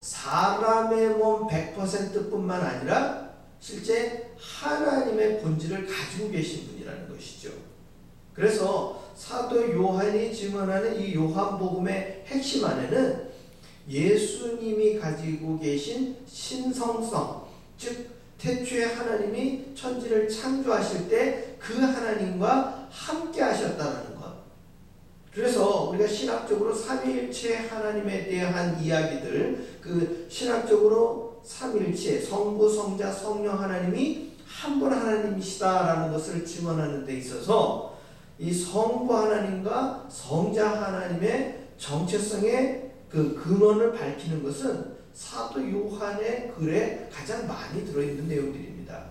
사람의 몸 100%뿐만 아니라 실제 하나님의 본질을 가지고 계신 분이라는 것이죠. 그래서 사도 요한이 증언하는 이 요한복음의 핵심 안에는 예수님이 가지고 계신 신성성, 즉 태초에 하나님이 천지를 창조하실 때 그 하나님과 함께 하셨다는 것. 그래서 우리가 신학적으로 삼위일체 하나님에 대한 이야기들, 그 신학적으로 삼위일체, 성부, 성자, 성령 하나님이 한 분 하나님이시다라는 것을 증언하는 데 있어서 이 성부 하나님과 성자 하나님의 정체성의 그 근원을 밝히는 것은 사도 요한의 글에 가장 많이 들어있는 내용들입니다.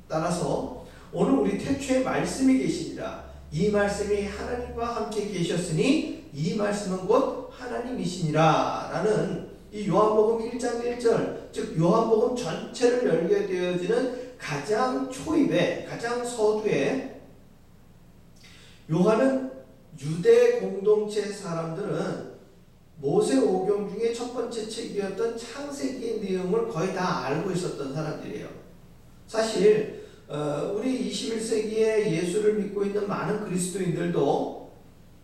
따라서 오늘 우리 태초에 말씀이 계시니라. 이 말씀이 하나님과 함께 계셨으니 이 말씀은 곧 하나님이시니라 라는 이 요한복음 1장 1절, 즉 요한복음 전체를 열게 되어지는 가장 초입에, 가장 서두에 요한은 유대 공동체 사람들은 모세오경 중에 첫 번째 책이었던 창세기의 내용을 거의 다 알고 있었던 사람들이에요. 사실 우리 21세기에 예수를 믿고 있는 많은 그리스도인들도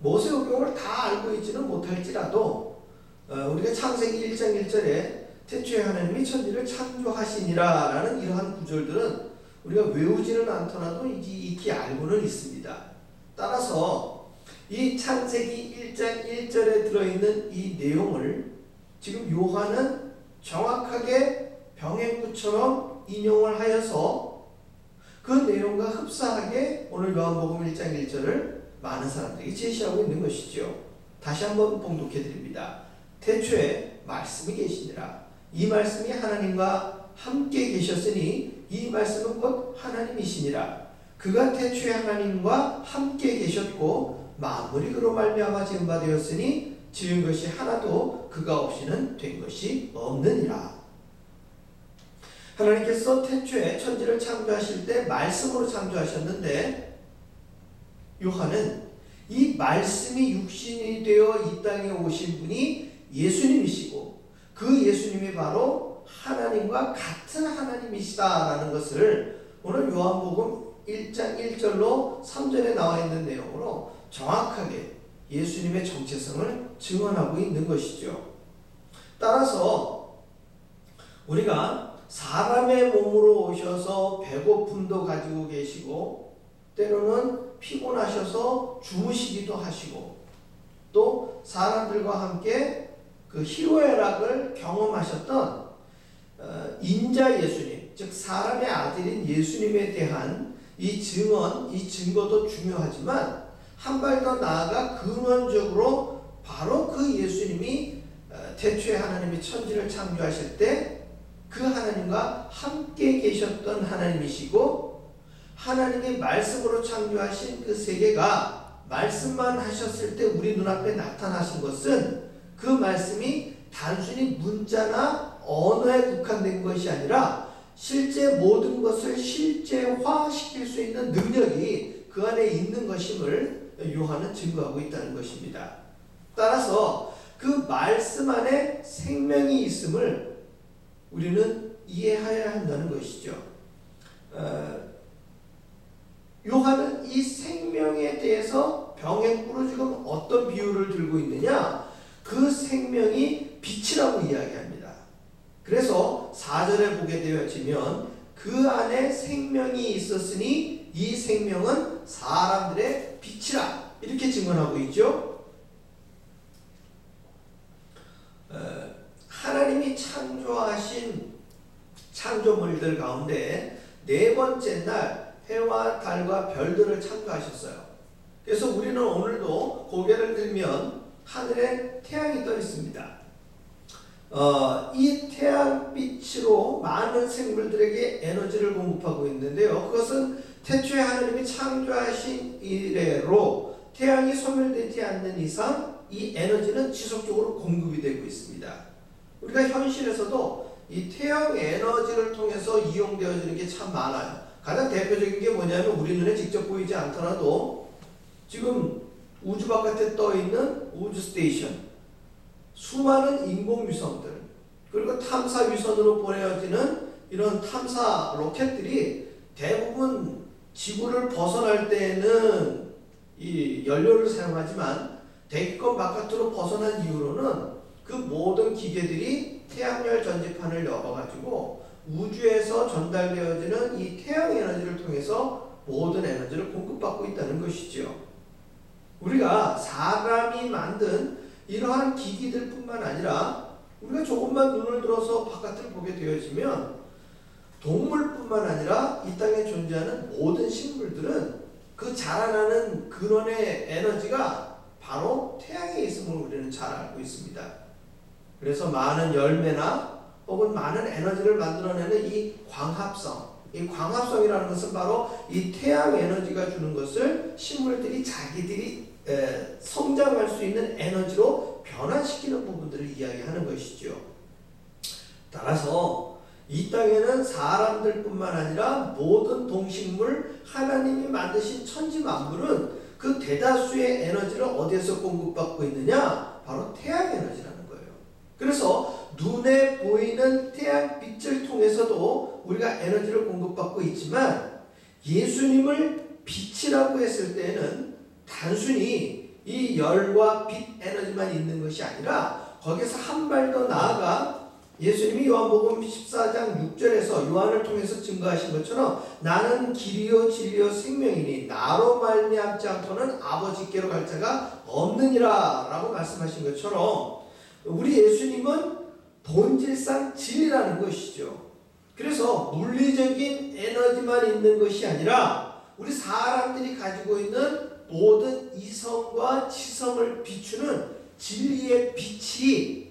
모세오경을 다 알고 있지는 못할지라도 우리가 창세기 1장 1절에 태초에 하나님이 천지를 창조하시니라 라는 이러한 구절들은 우리가 외우지는 않더라도 익히 알고는 있습니다. 따라서 이 창세기 1장 1절에 들어있는 이 내용을 지금 요한은 정확하게 병행구처럼 인용을 하여서 그 내용과 흡사하게 오늘 요한복음 1장 1절을 많은 사람들이 제시하고 있는 것이죠. 다시 한번 봉독해 드립니다. 태초에 말씀이 계시니라. 이 말씀이 하나님과 함께 계셨으니 이 말씀은 곧 하나님이시니라. 그가 태초에 하나님과 함께 계셨고 만물이 그로 말미암아 지은 바 되었으니 지은 것이 하나도 그가 없이는 된 것이 없느니라. 하나님께서 태초에 천지를 창조하실 때 말씀으로 창조하셨는데 요한은 이 말씀이 육신이 되어 이 땅에 오신 분이 예수님이시고 그 예수님이 바로 하나님과 같은 하나님이시다라는 것을 오늘 요한복음 1장 1절로 3절에 나와 있는 내용으로 정확하게 예수님의 정체성을 증언하고 있는 것이죠. 따라서 우리가 사람의 몸으로 오셔서 배고픔도 가지고 계시고 때로는 피곤하셔서 주무시기도 하시고 또 사람들과 함께 그 희로애락을 경험하셨던 인자 예수님, 즉 사람의 아들인 예수님에 대한 이 증언, 이 증거도 중요하지만 한 발 더 나아가 근원적으로 바로 그 예수님이 태초에 하나님이 천지를 창조하실 때 그 하나님과 함께 계셨던 하나님이시고 하나님이 말씀으로 창조하신 그 세계가 말씀만 하셨을 때 우리 눈앞에 나타나신 것은 그 말씀이 단순히 문자나 언어에 국한된 것이 아니라 실제 모든 것을 실제화시킬 수 있는 능력이 그 안에 있는 것임을 요한은 증거하고 있다는 것입니다. 따라서 그 말씀 안에 생명이 있음을 우리는 이해해야 한다는 것이죠. 요한은 이 생명에 대해서 병행구로 지금 어떤 비유를 들고 있느냐? 그 생명이 빛이라고 이야기합니다. 그래서 4절에 보게 되어지면 그 안에 생명이 있었으니 이 생명은 사람들의 빛이라 이렇게 증언하고 있죠. 하나님이 창조하신 창조물들 가운데 네 번째 날 해와 달과 별들을 창조하셨어요. 그래서 우리는 오늘도 고개를 들면 하늘에 태양이 떠 있습니다. 이 태양빛으로 많은 생물들에게 에너지를 공급하고 있는데요. 그것은 태초에 하나님이 창조하신 이래로 태양이 소멸되지 않는 이상 이 에너지는 지속적으로 공급이 되고 있습니다. 우리가 현실에서도 이 태양 에너지를 통해서 이용되어지는 게 참 많아요. 가장 대표적인 게 뭐냐면 우리 눈에 직접 보이지 않더라도 지금 우주 바깥에 떠 있는 우주 스테이션, 수많은 인공위성들, 그리고 탐사 위선으로 보내어지는 이런 탐사 로켓들이 대부분 지구를 벗어날 때에는 이 연료를 사용하지만 대기권 바깥으로 벗어난 이후로는 그 모든 기계들이 태양열 전지판을 열어가지고 우주에서 전달되어지는 이 태양 에너지를 통해서 모든 에너지를 공급받고 있다는 것이죠. 우리가 사람이 만든 이러한 기기들 뿐만 아니라 우리가 조금만 눈을 들어서 바깥을 보게 되어지면 동물뿐만 아니라 이 땅에 존재하는 모든 식물들은 그 자라나는 근원의 에너지가 바로 태양에 있음을 우리는 잘 알고 있습니다. 그래서 많은 열매나 혹은 많은 에너지를 만들어내는 이 광합성이라는 것은 바로 이 태양 에너지가 주는 것을 식물들이 자기들이 성장할 수 있는 에너지로 변화시키는 부분들을 이야기하는 것이죠. 따라서 이 땅에는 사람들뿐만 아니라 모든 동식물, 하나님이 만드신 천지만물은 그 대다수의 에너지를 어디에서 공급받고 있느냐? 바로 태양 에너지라는 거예요. 그래서 눈에 보이는 태양빛을 통해서도 우리가 에너지를 공급받고 있지만 예수님을 빛이라고 했을 때에는 단순히 이 열과 빛 에너지만 있는 것이 아니라 거기서 한 발 더 나아가 예수님이 요한복음 14장 6절에서 요한을 통해서 증거하신 것처럼 나는 길이요 진리요 생명이니 나로 말미암지 않고는 아버지께로 갈 자가 없느니라 라고 말씀하신 것처럼 우리 예수님은 본질상 진리라는 것이죠. 그래서 물리적인 에너지만 있는 것이 아니라 우리 사람들이 가지고 있는 모든 이성과 지성을 비추는 진리의 빛이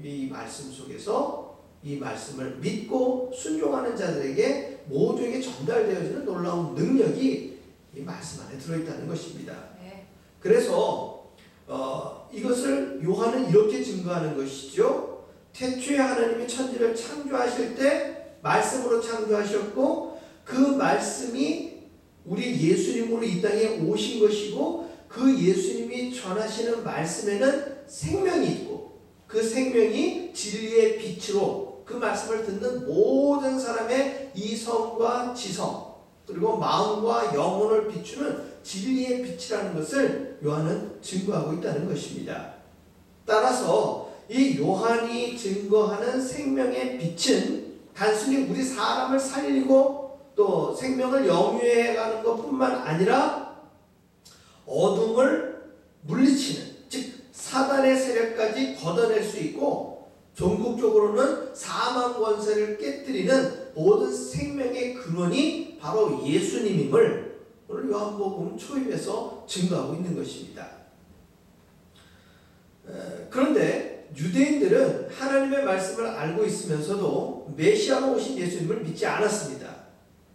이 말씀 속에서 이 말씀을 믿고 순종하는 자들에게 모두에게 전달되어지는 놀라운 능력이 이 말씀 안에 들어있다는 것입니다. 그래서 이것을 요한은 이렇게 증거하는 것이죠. 태초에 하나님이 천지를 창조하실 때 말씀으로 창조하셨고 그 말씀이 우리 예수님으로 이 땅에 오신 것이고 그 예수님이 전하시는 말씀에는 생명이 있고 그 생명이 진리의 빛으로 그 말씀을 듣는 모든 사람의 이성과 지성 그리고 마음과 영혼을 비추는 진리의 빛이라는 것을 요한은 증거하고 있다는 것입니다. 따라서 이 요한이 증거하는 생명의 빛은 단순히 우리 사람을 살리고 또 생명을 영유해가는 것뿐만 아니라 어둠을 물리치는 즉 사단의 세력까지 걷어낼 수 있고 전국적으로는 사망 권세를 깨뜨리는 모든 생명의 근원이 바로 예수님임을 오늘 요한복음 초입에서 증거하고 있는 것입니다. 그런데 유대인들은 하나님의 말씀을 알고 있으면서도 메시아로 오신 예수님을 믿지 않았습니다.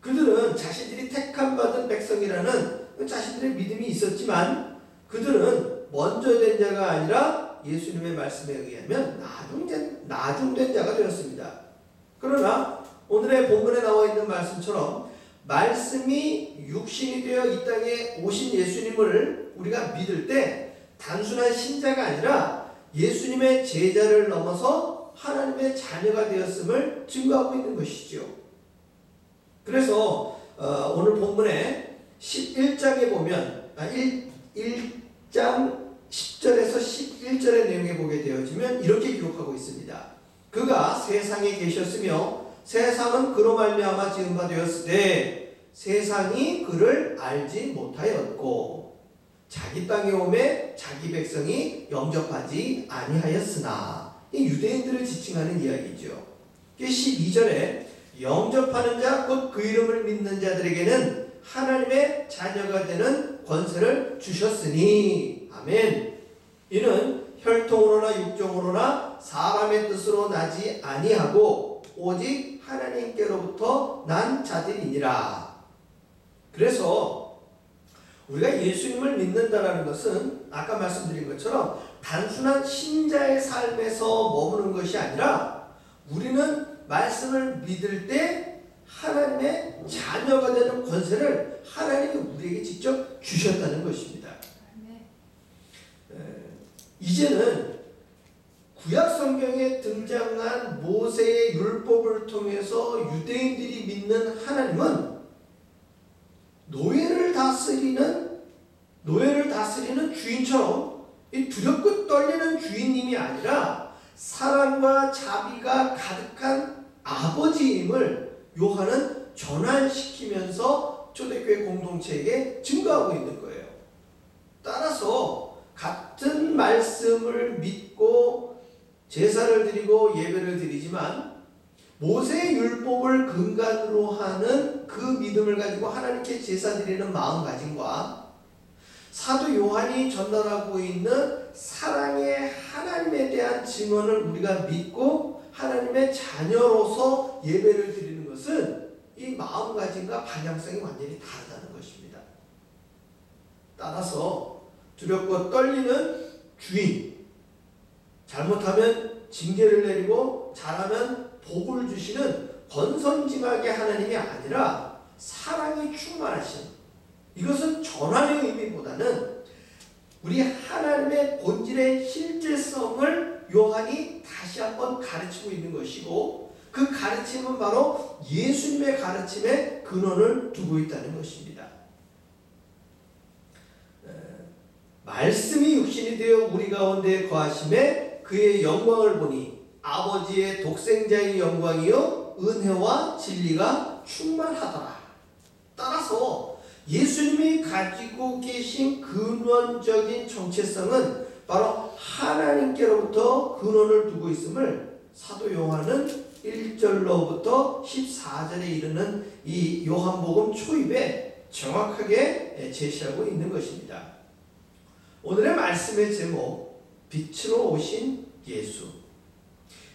그들은 자신들이 택함 받은 백성이라는 자신들의 믿음이 있었지만 그들은 먼저 된 자가 아니라 예수님의 말씀에 의하면 나중된 자가 되었습니다. 그러나 오늘의 본문에 나와 있는 말씀처럼 말씀이 육신이 되어 이 땅에 오신 예수님을 우리가 믿을 때 단순한 신자가 아니라 예수님의 제자를 넘어서 하나님의 자녀가 되었음을 증거하고 있는 것이죠. 그래서 오늘 본문에 11장에 보면 1장 10절에서 11절의 내용에 보게 되어지면 이렇게 기록하고 있습니다. 그가 세상에 계셨으며 세상은 그로 말미암아 지은 바 되었으되 세상이 그를 알지 못하였고 자기 땅에 오매 자기 백성이 영접하지 아니하였으나 이 유대인들을 지칭하는 이야기죠. 12절에 영접하는 자 곧 그 이름을 믿는 자들에게는 하나님의 자녀가 되는 권세를 주셨으니 아멘. 이는 혈통으로나 육정으로나 사람의 뜻으로 나지 아니하고 오직 하나님께로부터 난 자들이니라. 그래서 우리가 예수님을 믿는다라는 것은 아까 말씀드린 것처럼 단순한 신자의 삶에서 머무는 것이 아니라 우리는 말씀을 믿을 때 하나님의 자녀가 되는 권세를 하나님이 우리에게 직접 주셨다는 것입니다. 이제는 구약 성경에 등장한 모세의 율법을 통해서 유대인들이 믿는 하나님은 노예를 다스리는 주인처럼 이 두렵고 떨리는 주인님이 아니라 사랑과 자비가 가득한 아버지임을 요한은 전환시키면서 초대교회 공동체에게 증거하고 있는 거예요. 따라서 같은 말씀을 믿고 제사를 드리고 예배를 드리지만 모세의 율법을 근간으로 하는 그 믿음을 가지고 하나님께 제사 드리는 마음가짐과 사도 요한이 전달하고 있는 사랑의 하나님에 대한 증언을 우리가 믿고 하나님의 자녀로서 예배를 드리는 것은 이 마음가짐과 방향성이 완전히 다르다는 것입니다. 따라서 두렵고 떨리는 주인, 잘못하면 징계를 내리고 잘하면 복을 주시는 권선징악의 하나님이 아니라 사랑이 충만하신, 이것은 전환의 의미보다는 우리 하나님의 본질의 실제성을 요한이 다시 한번 가르치고 있는 것이고, 그 가르침은 바로 예수님의 가르침에 근원을 두고 있다는 것입니다. 말씀이 육신이 되어 우리 가운데 거하심에 그의 영광을 보니 아버지의 독생자의 영광이요 은혜와 진리가 충만하더라. 따라서 예수님이 가지고 계신 근원적인 정체성은 바로 하나님께로부터 근원을 두고 있음을 사도 요한은 1절로부터 14절에 이르는 이 요한복음 초입에 정확하게 제시하고 있는 것입니다. 오늘의 말씀의 제목, 빛으로 오신 예수.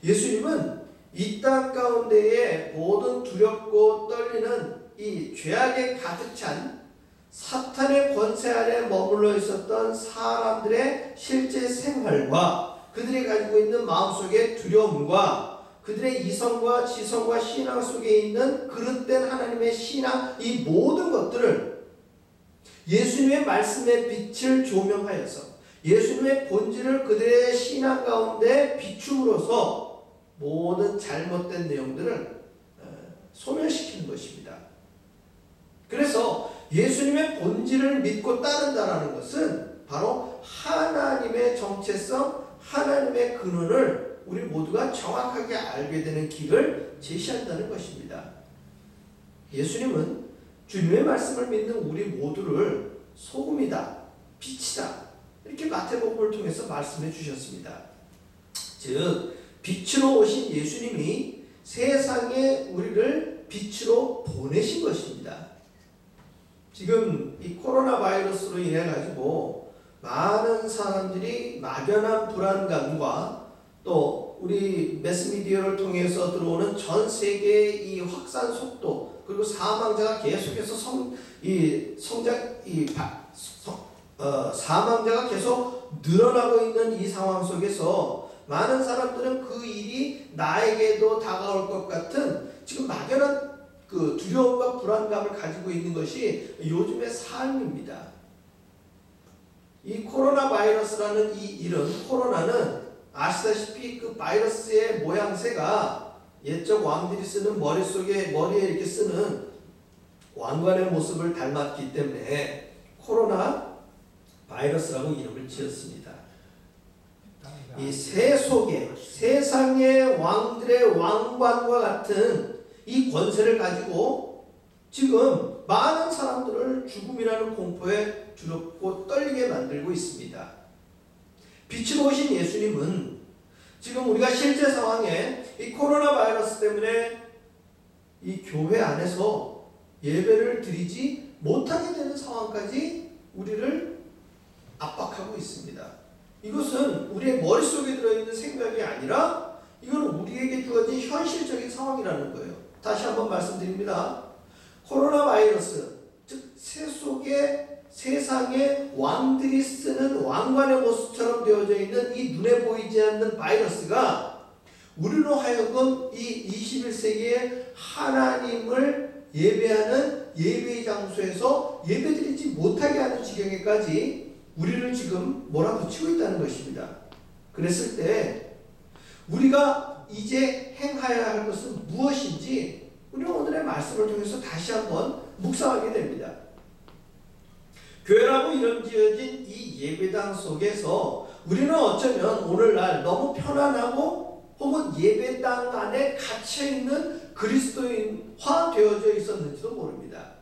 예수님은 이 땅 가운데에 모든 두렵고 떨리는 이 죄악에 가득 찬 사탄의 권세 아래 머물러 있었던 사람들의 실제 생활과 그들이 가지고 있는 마음속의 두려움과 그들의 이성과 지성과 신앙 속에 있는 그릇된 하나님의 신앙, 이 모든 것들을 예수님의 말씀의 빛을 조명하여서 예수님의 본질을 그들의 신앙 가운데 비춤으로써 모든 잘못된 내용들을 소멸시키는 것입니다. 그래서 예수님의 본질을 믿고 따른다는 것은 바로 하나님의 정체성, 하나님의 근원을 우리 모두가 정확하게 알게 되는 길을 제시한다는 것입니다. 예수님은 주님의 말씀을 믿는 우리 모두를 소금이다, 빛이다, 이렇게 마태복음을 통해서 말씀해 주셨습니다. 즉 빛으로 오신 예수님이 세상에 우리를 빛으로 보내신 것입니다. 지금 이 코로나 바이러스로 인해 가지고 많은 사람들이 막연한 불안감과 또 우리 매스미디어를 통해서 들어오는 전 세계의 이 확산 속도, 그리고 사망자가 계속해서 사망자가 계속 늘어나고 있는 이 상황 속에서 많은 사람들은 그 일이 나에게도 다가올 것 같은 지금 막연한 그 두려움과 불안감을 가지고 있는 것이 요즘의 삶입니다. 이 코로나 바이러스라는 이 이름, 코로나는 아시다시피 그 바이러스의 모양새가 옛적 왕들이 쓰는 머리에 이렇게 쓰는 왕관의 모습을 닮았기 때문에 코로나 바이러스라고 이름을 지었습니다. 이 새 속에 세상의 왕들의 왕관과 같은 이 권세를 가지고 지금 많은 사람들을 죽음이라는 공포에 두렵고 떨리게 만들고 있습니다. 빛으로 오신 예수님은 지금 우리가 실제 상황에 이 코로나 바이러스 때문에 이 교회 안에서 예배를 드리지 못하게 되는 상황까지 우리를 압박하고 있습니다. 이것은 우리의 머릿속에 들어있는 생각이 아니라 이건 우리에게 주어진 현실적인 상황이라는 거예요. 다시 한번 말씀드립니다. 코로나 바이러스, 즉 세상의 왕들이 쓰는 왕관의 모습처럼 되어져 있는 이 눈에 보이지 않는 바이러스가 우리로 하여금 이 21세기에 하나님을 예배하는 예배의 장소에서 예배드리지 못하게 하는 지경에까지 우리를 지금 몰아붙이고 있다는 것입니다. 그랬을 때 우리가 이제 행하여야 할 것은 무엇인지 우리는 오늘의 말씀을 통해서 다시 한번 묵상하게 됩니다. 교회라고 이름 지어진 이 예배당 속에서 우리는 어쩌면 오늘날 너무 편안하고 혹은 예배당 안에 갇혀있는 그리스도인화 되어져 있었는지도 모릅니다.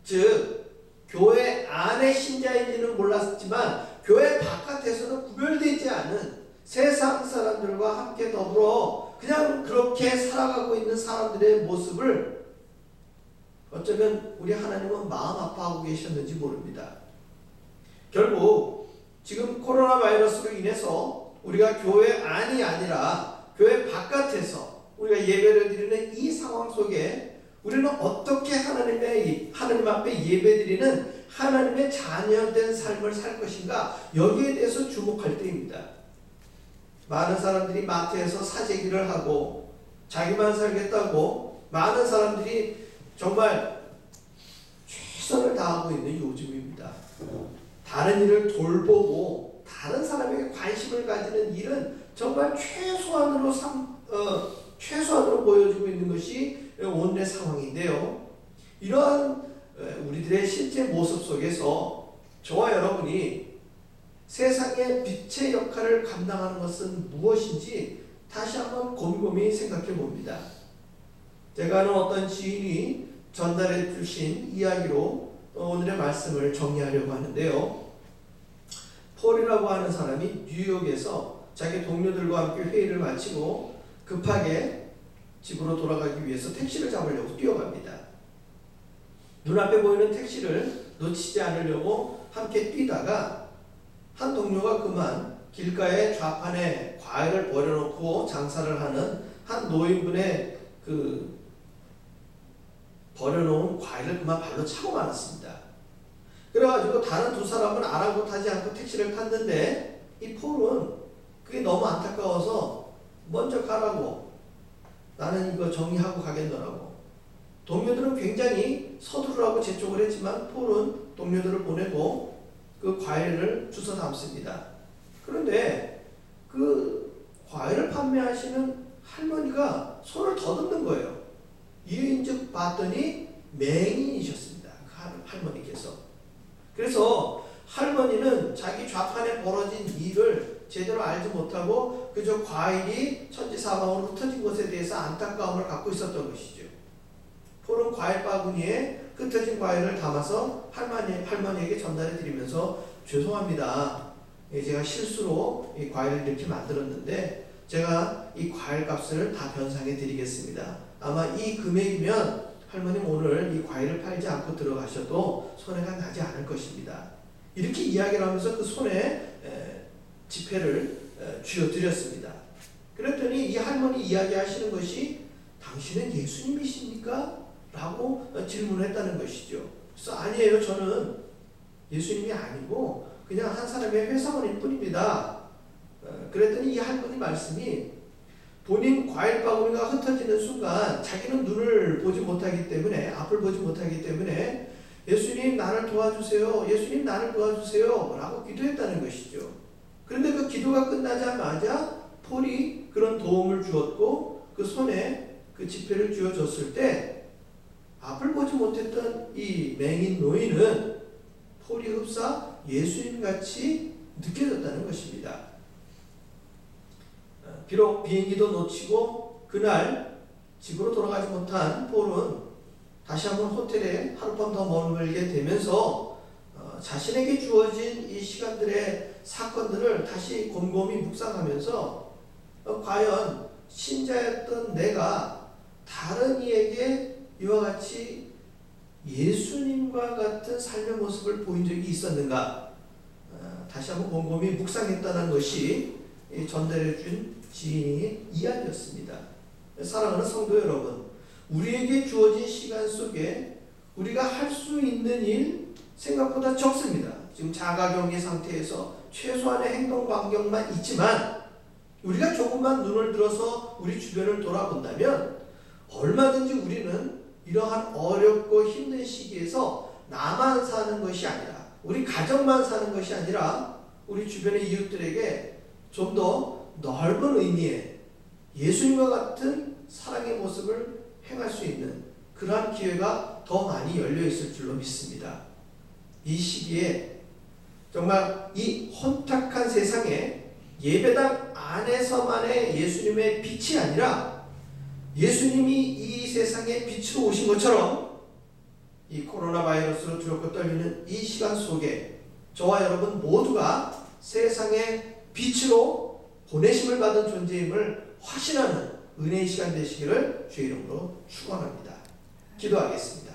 즉 교회 안의 신자인지는 몰랐지만 교회 바깥에서는 구별되지 않은 세상 사람들과 함께 더불어 그냥 그렇게 살아가고 있는 사람들의 모습을 어쩌면 우리 하나님은 마음 아파하고 계셨는지 모릅니다. 결국 지금 코로나 바이러스로 인해서 우리가 교회 안이 아니라 교회 바깥에서 우리가 예배를 드리는 이 상황 속에 우리는 어떻게 하나님 앞에 예배드리는 하나님의 자녀된 삶을 살 것인가, 여기에 대해서 주목할 때입니다. 많은 사람들이 마트에서 사재기를 하고 자기만 살겠다고 많은 사람들이 정말 최선을 다하고 있는 요즘입니다. 다른 일을 돌보고 다른 사람에게 관심을 가지는 일은 정말 최소한으로 보여주고 있는 것이 오늘의 상황인데요. 이러한 우리들의 실제 모습 속에서 저와 여러분이 세상의 빛의 역할을 감당하는 것은 무엇인지 다시 한번 곰곰이 생각해 봅니다. 제가 아는 어떤 지인이 전달해 주신 이야기로 오늘의 말씀을 정리하려고 하는데요. 폴이라고 하는 사람이 뉴욕에서 자기 동료들과 함께 회의를 마치고 급하게 집으로 돌아가기 위해서 택시를 잡으려고 뛰어갑니다. 눈앞에 보이는 택시를 놓치지 않으려고 함께 뛰다가 한 동료가 그만 길가에 좌판에 과일을 버려놓고 장사를 하는 한 노인분의 버려놓은 과일을 그만 발로 차고 말았습니다. 그래가지고 다른 두 사람은 아랑곳하지 않고 택시를 탔는데 이 폴은 그게 너무 안타까워서 먼저 가라고, 나는 이거 정리하고 가겠노라고. 동료들은 굉장히 서두르라고 재촉을 했지만 폴은 동료들을 보내고 그 과일을 주워 담습니다. 그런데 그 과일을 판매하시는 할머니가 손을 더듬는 거예요. 이인즉 봤더니 맹인이셨습니다. 그 할머니께서. 그래서 할머니는 자기 좌판에 벌어진 일을 제대로 알지 못하고 그저 과일이 천지사방으로 흩어진 것에 대해서 안타까움을 갖고 있었던 것이죠. 폴은 과일 바구니에 흩어진 과일을 담아서 할머니에게 전달해 드리면서 죄송합니다. 제가 실수로 이 과일을 이렇게 만들었는데 제가 이 과일 값을 다 변상해 드리겠습니다. 아마 이 금액이면 할머님 오늘 이 과일을 팔지 않고 들어가셔도 손해가 나지 않을 것입니다. 이렇게 이야기를 하면서 그 손에 지폐를 쥐어드렸습니다. 그랬더니 이 할머니 이야기하시는 것이 당신은 예수님이십니까? 라고 질문을 했다는 것이죠. 그래서 아니에요. 저는 예수님이 아니고 그냥 한 사람의 회사원일 뿐입니다. 그랬더니 이 할머니 말씀이 본인 과일 바구니가 흩어지는 순간 자기는 눈을 보지 못하기 때문에, 앞을 보지 못하기 때문에 예수님 나를 도와주세요. 예수님 나를 도와주세요. 라고 기도했다는 것이죠. 그런데 그 기도가 끝나자마자 폴이 그런 도움을 주었고 그 손에 그 지폐를 쥐어줬을 때 앞을 보지 못했던 이 맹인 노인은 폴이 흡사 예수님같이 느껴졌다는 것입니다. 비록 비행기도 놓치고 그날 집으로 돌아가지 못한 폴은 다시 한번 호텔에 하룻밤 더 머물게 되면서 자신에게 주어진 이 시간들의 사건들을 다시 곰곰이 묵상하면서 과연 신자였던 내가 다른 이에게 이와 같이 예수님과 같은 삶의 모습을 보인 적이 있었는가, 다시 한번 곰곰이 묵상했다는 것이 전달해 준 지인의 이야기였습니다. 사랑하는 성도 여러분, 우리에게 주어진 시간 속에 우리가 할 수 있는 일 생각보다 적습니다. 지금 자가격리 상태에서 최소한의 행동 반경만 있지만 우리가 조금만 눈을 들어서 우리 주변을 돌아본다면 얼마든지 우리는 이러한 어렵고 힘든 시기에서 나만 사는 것이 아니라, 우리 가정만 사는 것이 아니라 우리 주변의 이웃들에게 좀 더 넓은 의미의 예수님과 같은 사랑의 모습을 행할 수 있는 그러한 기회가 더 많이 열려 있을 줄로 믿습니다. 이 시기에 정말 이 혼탁한 세상에 예배당 안에서만의 예수님의 빛이 아니라 예수님이 이 세상에 빛으로 오신 것처럼 이 코로나 바이러스로 두렵고 떨리는 이 시간 속에 저와 여러분 모두가 세상의 빛으로 보내심을 받은 존재임을 확신하는 은혜의 시간 되시기를 주의 이름으로 축원합니다. 기도하겠습니다.